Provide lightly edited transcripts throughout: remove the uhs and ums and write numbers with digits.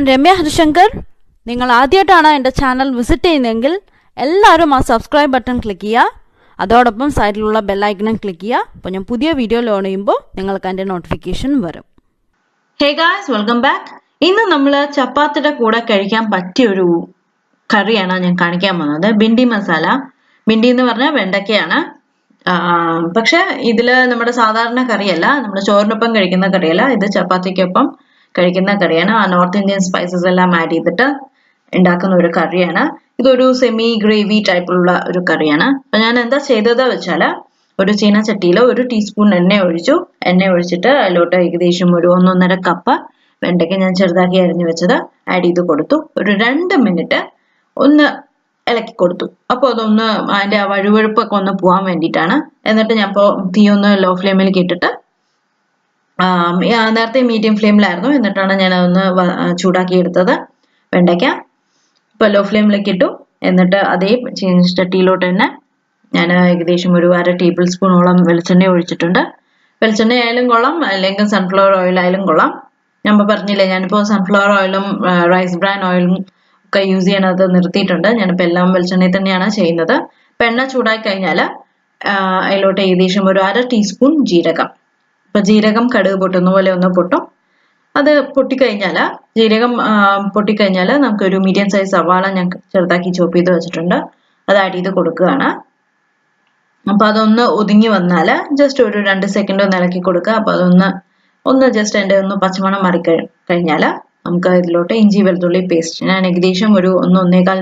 രമ്യ ഹരിശങ്കർ. നിങ്ങൾ ആദ്യമായിട്ടാണ് എൻ്റെ ചാനൽ വിസിറ്റ് ചെയ്യുന്നതെങ്കിൽ എല്ലാവരും ആ സബ്സ്ക്രൈബ് ബട്ടൺ ക്ലിക്ക് ചെയ്യുക. അതോടൊപ്പം സൈഡിലുള്ള ബെല്ലൈക്കണും ക്ലിക്ക് ചെയ്യുക. അപ്പോൾ ഞാൻ പുതിയ വീഡിയോ ലോഡ് ചെയ്യുമ്പോൾ നിങ്ങൾക്ക് അതിൻ്റെ നോട്ടിഫിക്കേഷൻ വരും. Hey guys, welcome back. ഇന്ന് നമ്മൾ ചപ്പാത്തിയുടെ കൂടെ കഴിക്കാൻ പറ്റിയൊരു കറിയാണ് ഞാൻ കാണിക്കാൻ പോകുന്നത്. ബിൻഡി മസാല. ബിൻഡി എന്ന് പറഞ്ഞാൽ വെണ്ടയ്ക്കയാണ്. പക്ഷെ ഇതിൽ നമ്മുടെ സാധാരണ കറിയല്ല, നമ്മൾ ചോറിനൊപ്പം കഴിക്കുന്ന കറിയല്ല. ഇത് ചപ്പാത്തിക്കൊപ്പം കഴിക്കുന്ന കറിയാണ്. നോർത്ത് ഇന്ത്യൻ സ്പൈസസ് എല്ലാം ആഡ് ചെയ്തിട്ട് ഉണ്ടാക്കുന്ന ഒരു കറിയാണ്. ഇതൊരു സെമി ഗ്രേവി ടൈപ്പിലുള്ള ഒരു കറിയാണ്. അപ്പൊ ഞാൻ എന്താ ചെയ്തത് വെച്ചാൽ, ഒരു ചീനച്ചട്ടിയിൽ 1 ടീസ്പൂൺ എണ്ണ ഒഴിച്ചു. എണ്ണ ഒഴിച്ചിട്ട് അതിലോട്ട് ഏകദേശം ഒരു 1.5 കപ്പ് വെണ്ടയ്ക്ക ഞാൻ ചെറുതാക്കി അരിഞ്ഞു വെച്ചത് ആഡ് ചെയ്ത് കൊടുത്തു. ഒരു 2 മിനിറ്റ് ഒന്ന് ഇളക്കി കൊടുത്തു. അപ്പോൾ അതൊന്ന് അതിന്റെ ആ വഴുവഴുപ്പൊക്കെ ഒന്ന് പോകാൻ വേണ്ടിയിട്ടാണ്. എന്നിട്ട് ഞാൻ ഇപ്പോൾ തീ ഒന്ന് ലോ ഫ്ലെയിമിലേക്ക് ഇട്ടിട്ട്, നേരത്തെ മീഡിയം ഫ്ലെയിമിലായിരുന്നു, എന്നിട്ടാണ് ഞാൻ അതൊന്ന് ചൂടാക്കി എടുത്തത് വെണ്ടയ്ക്ക. ഇപ്പോൾ ലോ ഫ്ലെയിമിലേക്ക് ഇട്ടു. എന്നിട്ട് അതേ ചീനച്ചട്ടിയിലോട്ട് തന്നെ ഞാൻ ഏകദേശം ഒരു 1/2 ടേബിൾ സ്പൂണോളം വെളിച്ചെണ്ണ ഒഴിച്ചിട്ടുണ്ട്. വെളിച്ചെണ്ണ ആയാലും കൊള്ളാം, അല്ലെങ്കിൽ സൺഫ്ലവർ ഓയിൽ ആയാലും കൊള്ളാം. ഞാൻ പറഞ്ഞില്ലേ, ഞാനിപ്പോൾ സൺഫ്ലവർ ഓയിലും റൈസ് ബ്രാൻ ഓയിലും ഒക്കെ യൂസ് ചെയ്യണത് നിർത്തിയിട്ടുണ്ട്. ഞാനിപ്പോൾ എല്ലാം വെളിച്ചെണ്ണയിൽ തന്നെയാണ് ചെയ്യുന്നത്. ഇപ്പം എണ്ണ ചൂടായി കഴിഞ്ഞാൽ അതിലോട്ട് ഏകദേശം ഒരു 1/2 ടീസ്പൂൺ ജീരകം. ഇപ്പം ജീരകം കടുക് പൊട്ടുന്ന പോലെ ഒന്ന് പൊട്ടും. അത് പൊട്ടിക്കഴിഞ്ഞാൽ, ജീരകം പൊട്ടിക്കഴിഞ്ഞാൽ നമുക്കൊരു മീഡിയം സൈസ് സവാള ഞാൻ ചെറുതാക്കി ചോപ്പ് ചെയ്ത് വെച്ചിട്ടുണ്ട്, അത് ആഡ് ചെയ്ത് കൊടുക്കുകയാണ്. അപ്പൊ അതൊന്ന് ഒതുങ്ങി വന്നാൽ ജസ്റ്റ് ഒരു 2 സെക്കൻഡ് ഒന്ന് ഇളക്കി കൊടുക്കുക. അപ്പൊ അതൊന്ന് ജസ്റ്റ് എൻ്റെ ഒന്ന് പച്ചമണം മാറി കഴിഞ്ഞാൽ നമുക്ക് ഇതിലോട്ട് ഇഞ്ചി വെളുത്തുള്ളി പേസ്റ്റ് ഞാൻ ഏകദേശം ഒരു 1-1.25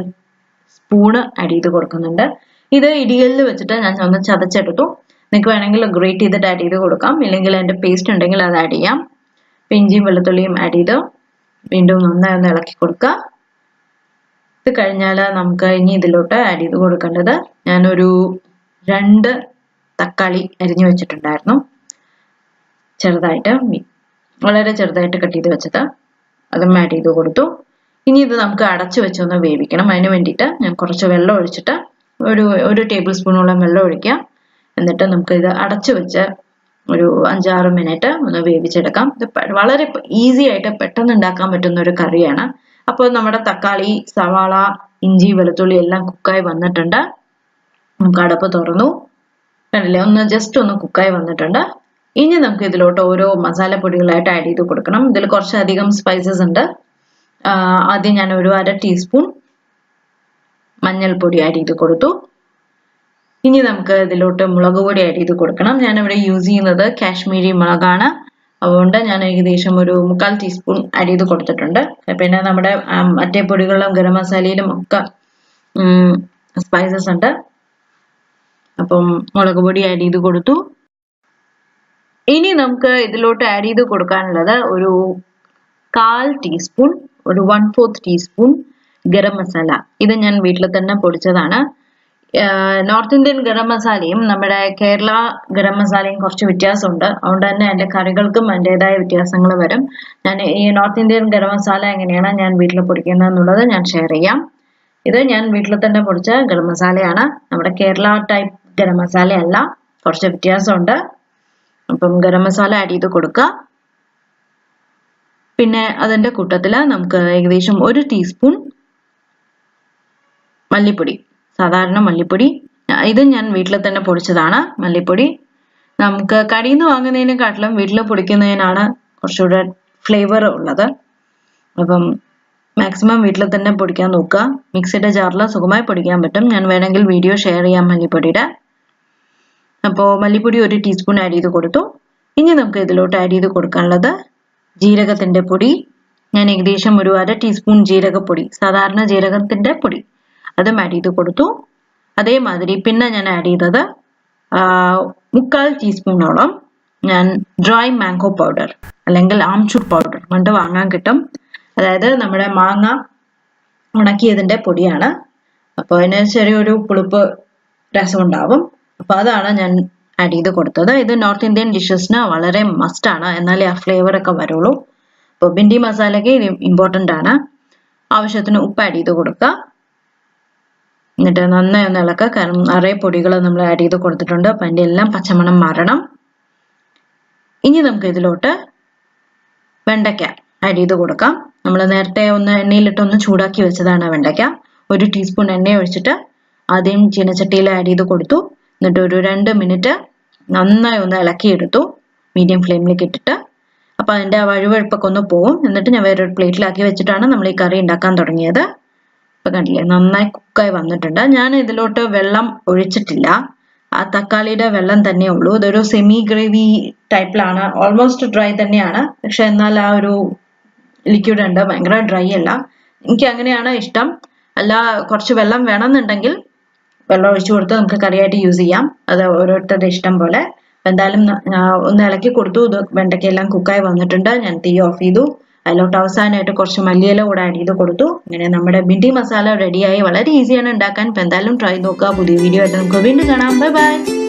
സ്പൂണ് ആഡ് ചെയ്ത് കൊടുക്കുന്നുണ്ട്. ഇത് ഇടികല്ലിൽ വെച്ചിട്ട് ഞാൻ ഒന്ന് ചതച്ചെടുത്തു. നിങ്ങൾക്ക് വേണമെങ്കിൽ ഗ്രേറ്റ് ചെയ്തിട്ട് ആഡ് ചെയ്ത് കൊടുക്കാം, ഇല്ലെങ്കിൽ അതിന്റെ പേസ്റ്റ് ഉണ്ടെങ്കിൽ അത് ആഡ് ചെയ്യാം. ഇഞ്ചിയും വെളുത്തുള്ളിയും ആഡ് ചെയ്ത് വീണ്ടും നന്നായി ഒന്ന് ഇളക്കി കൊടുക്കുക. ഇത് കഴിഞ്ഞാൽ നമുക്ക് ഇനി ഇതിലോട്ട് ആഡ് ചെയ്ത് കൊടുക്കേണ്ടത്, ഞാനൊരു 2 തക്കാളി അരിഞ്ഞു വെച്ചിട്ടുണ്ടായിരുന്നു, ചെറുതായിട്ട്, വളരെ ചെറുതായിട്ട് കട്ട് ചെയ്ത് വെച്ചത്, അതും ആഡ് ചെയ്ത് കൊടുത്തു. ഇനി ഇത് നമുക്ക് അടച്ചു വെച്ചൊന്ന് വേവിക്കണം. അതിന് വേണ്ടിയിട്ട് ഞാൻ കുറച്ച് വെള്ളം ഒഴിച്ചിട്ട് ഒരു ടേബിൾ സ്പൂണോളം വെള്ളം ഒഴിക്കുക. എന്നിട്ട് നമുക്ക് ഇത് അടച്ചു വെച്ച് ഒരു 5-6 മിനിറ്റ് ഒന്ന് വേവിച്ചെടുക്കാം. ഇത് വളരെ ഈസി ആയിട്ട് പെട്ടെന്ന് ഉണ്ടാക്കാൻ പറ്റുന്ന ഒരു കറിയാണ്. അപ്പോൾ നമ്മുടെ തക്കാളി, സവാള, ഇഞ്ചി, വെളുത്തുള്ളി എല്ലാം കുക്കായി വന്നിട്ടുണ്ട്. നമുക്ക് അടപ്പ് തുറന്നു, കണ്ടില്ലേ, ജസ്റ്റ് ഒന്ന് കുക്കായി വന്നിട്ടുണ്ട്. ഇനി നമുക്ക് ഇതിലോട്ട് ഓരോ മസാലപ്പൊടികളായിട്ട് ആഡ് ചെയ്ത് കൊടുക്കണം. ഇതിൽ കുറച്ചധികം സ്പൈസസ് ഉണ്ട്. ആദ്യം ഞാൻ ഒരു 1/2 ടീസ്പൂൺ മഞ്ഞൾപ്പൊടി ആഡ് ചെയ്ത് കൊടുത്തു. ഇനി നമുക്ക് ഇതിലോട്ട് മുളക് പൊടി ആഡ് ചെയ്ത് കൊടുക്കണം. ഞാനിവിടെ യൂസ് ചെയ്യുന്നത് കാശ്മീരി മുളകാണ്. അതുകൊണ്ട് ഞാൻ ഏകദേശം ഒരു 1/4 ടീസ്പൂൺ ആഡ് ചെയ്ത് കൊടുത്തിട്ടുണ്ട്. പിന്നെ നമ്മുടെ മറ്റേ പൊടികളിലും ഗരം മസാലയിലും ഒക്കെ സ്പൈസസ് ഉണ്ട്. അപ്പം മുളക് പൊടി ആഡ് ചെയ്ത് കൊടുത്തു. ഇനി നമുക്ക് ഇതിലോട്ട് ആഡ് ചെയ്ത് കൊടുക്കാനുള്ളത് ഒരു 1/4 ടീസ്പൂൺ, ഒരു 1/4 ടീസ്പൂൺ ഗരം മസാല. ഇത് ഞാൻ വീട്ടിൽ തന്നെ പൊടിച്ചതാണ്. നോർത്ത് ഇന്ത്യൻ ഗരം മസാലയും നമ്മുടെ കേരള ഗരം മസാലയും കുറച്ച് വ്യത്യാസമുണ്ട്. അതുകൊണ്ട് തന്നെ എൻ്റെ കറികൾക്കും അതിൻ്റെതായ വ്യത്യാസങ്ങൾ വരും. ഞാൻ ഈ നോർത്ത് ഇന്ത്യൻ ഗരം മസാല എങ്ങനെയാണ് ഞാൻ വീട്ടിൽ പൊടിക്കുന്നത് എന്നുള്ളത് ഞാൻ ഷെയർ ചെയ്യാം. ഇത് ഞാൻ വീട്ടിൽ തന്നെ പൊടിച്ച ഗരം മസാലയാണ്. നമ്മുടെ കേരള ടൈപ്പ് ഗരം മസാല അല്ല, കുറച്ച് വ്യത്യാസമുണ്ട്. അപ്പം ഗരം മസാല ആഡ് ചെയ്ത് കൊടുക്കുക. പിന്നെ അതിൻ്റെ കൂട്ടത്തിൽ നമുക്ക് ഏകദേശം 1 ടീസ്പൂൺ മല്ലിപ്പൊടി, സാധാരണ മല്ലിപ്പൊടി. ഇത് ഞാൻ വീട്ടിൽ തന്നെ പൊടിച്ചതാണ് മല്ലിപ്പൊടി. നമുക്ക് കടയിൽ നിന്ന് വാങ്ങുന്നതിനെക്കാട്ടിലും വീട്ടിൽ പൊടിക്കുന്നതിനാണ് കുറച്ചുകൂടെ ഫ്ലേവർ ഉള്ളത്. അപ്പം മാക്സിമം വീട്ടിൽ തന്നെ പൊടിക്കാൻ നോക്കുക. മിക്സിയുടെ ജാറിൽ സുഖമായി പൊടിക്കാൻ പറ്റും. ഞാൻ വേണമെങ്കിൽ വീഡിയോ ഷെയർ ചെയ്യാം മല്ലിപ്പൊടിയുടെ. അപ്പോൾ മല്ലിപ്പൊടി 1 ടീസ്പൂൺ ആഡ് ചെയ്ത് കൊടുത്തു. ഇനി നമുക്ക് ഇതിലോട്ട് ആഡ് ചെയ്ത് കൊടുക്കാനുള്ളത് ജീരകത്തിൻ്റെ പൊടി. ഞാൻ ഏകദേശം ഒരു 1/2 ടീസ്പൂൺ ജീരകപ്പൊടി, സാധാരണ ജീരകത്തിൻ്റെ പൊടി, അതും ആഡ് ചെയ്ത് കൊടുത്തു. അതേമാതിരി പിന്നെ ഞാൻ ആഡ് ചെയ്തത് 1/4 ടീസ്പൂണോളം ഞാൻ ഡ്രൈ മാംഗോ പൗഡർ, അല്ലെങ്കിൽ ആംചൂർ പൗഡർ കൊണ്ട് വാങ്ങാൻ കിട്ടും. അതായത് നമ്മുടെ മാങ്ങ ഉണക്കിയതിൻ്റെ പൊടിയാണ്. അപ്പോൾ അതിന് ചെറിയൊരു പുളിപ്പ് രസം ഉണ്ടാവും. അപ്പോൾ അതാണ് ഞാൻ ആഡ് ചെയ്ത് കൊടുത്തത്. ഇത് നോർത്ത് ഇന്ത്യൻ ഡിഷസിന് വളരെ മസ്റ്റാണ്, എന്നാലേ ആ ഫ്ലേവർ ഒക്കെ വരുള്ളൂ. അപ്പോൾ ബിൻഡി മസാലയ്ക്ക് ഇത് ഇമ്പോർട്ടൻ്റ് ആണ്. ആവശ്യത്തിന് ഉപ്പ് ആഡ് ചെയ്ത് കൊടുക്കുക. എന്നിട്ട് നന്നായി ഒന്ന് ഇളക്കുക. കാരണം നിറയെ പൊടികൾ നമ്മൾ ആഡ് ചെയ്ത് കൊടുത്തിട്ടുണ്ട്. അപ്പം അതിൻ്റെ എല്ലാം പച്ചമണം മാറണം. ഇനി നമുക്ക് ഇതിലോട്ട് വെണ്ടയ്ക്ക ആഡ് ചെയ്ത് കൊടുക്കാം. നമ്മൾ നേരത്തെ ഒന്ന് എണ്ണയിലിട്ടൊന്ന് ചൂടാക്കി വെച്ചതാണ് വെണ്ടയ്ക്ക. 1 ടീസ്പൂൺ എണ്ണ ഒഴിച്ചിട്ട് ആദ്യം ചീനച്ചട്ടിയിൽ ആഡ് ചെയ്ത് കൊടുത്തു. എന്നിട്ട് ഒരു 2 മിനിറ്റ് നന്നായി ഒന്ന് ഇളക്കിയെടുത്തു മീഡിയം ഫ്ലെയിമിലേക്ക് ഇട്ടിട്ട്. അപ്പോൾ അതിൻ്റെ ആ വഴുവഴുപ്പൊക്കെ ഒന്ന് പോവും. എന്നിട്ട് ഞാൻ വേറൊരു പ്ലേറ്റിലാക്കി വെച്ചിട്ടാണ് നമ്മൾ ഈ കറി ഉണ്ടാക്കാൻ തുടങ്ങിയത്. ഇപ്പോൾ കണ്ടില്ലേ, നന്നായി കുക്കായി വന്നിട്ടുണ്ട്. ഞാൻ ഇതിലോട്ട് വെള്ളം ഒഴിച്ചിട്ടില്ല, ആ തക്കാളിയുടെ വെള്ളം തന്നെ ഉള്ളൂ. ഇതൊരു സെമി ഗ്രേവി ടൈപ്പിലാണ്, ഓൾമോസ്റ്റ് ഡ്രൈ തന്നെയാണ്. പക്ഷെ എന്നാൽ ആ ഒരു ലിക്വിഡ് ഉണ്ട്, ഭയങ്കര ഡ്രൈ അല്ല. എനിക്ക് അങ്ങനെയാണ് ഇഷ്ടം. അല്ല കുറച്ച് വെള്ളം വേണമെന്നുണ്ടെങ്കിൽ വെള്ളം ഒഴിച്ചു കൊടുത്ത് നമുക്ക് കറിയായിട്ട് യൂസ് ചെയ്യാം. അത് ഓരോരുത്തരുടെ ഇഷ്ടം പോലെ. എന്തായാലും ഒന്ന് ഇളക്കി കൊടുത്തു. ഇത് വെണ്ടയ്ക്കെല്ലാം കുക്കായി വന്നിട്ടുണ്ട്. ഞാൻ തീ ഓഫ് ചെയ്തു. അതിലോട്ട് അവസാനമായിട്ട് കുറച്ച് മല്ലിയില കൂടെ ആഡ് ചെയ്ത് കൊടുത്തു. ഇങ്ങനെ നമ്മുടെ ഭിൻഡി മസാല റെഡിയായി. വളരെ ഈസിയാണ് ഉണ്ടാക്കാൻ. ഇപ്പം എന്തായാലും ട്രൈ നോക്കുക. പുതിയ വീഡിയോ ആയിട്ട് നമുക്ക് വീണ്ടും കാണാം. Bye bye.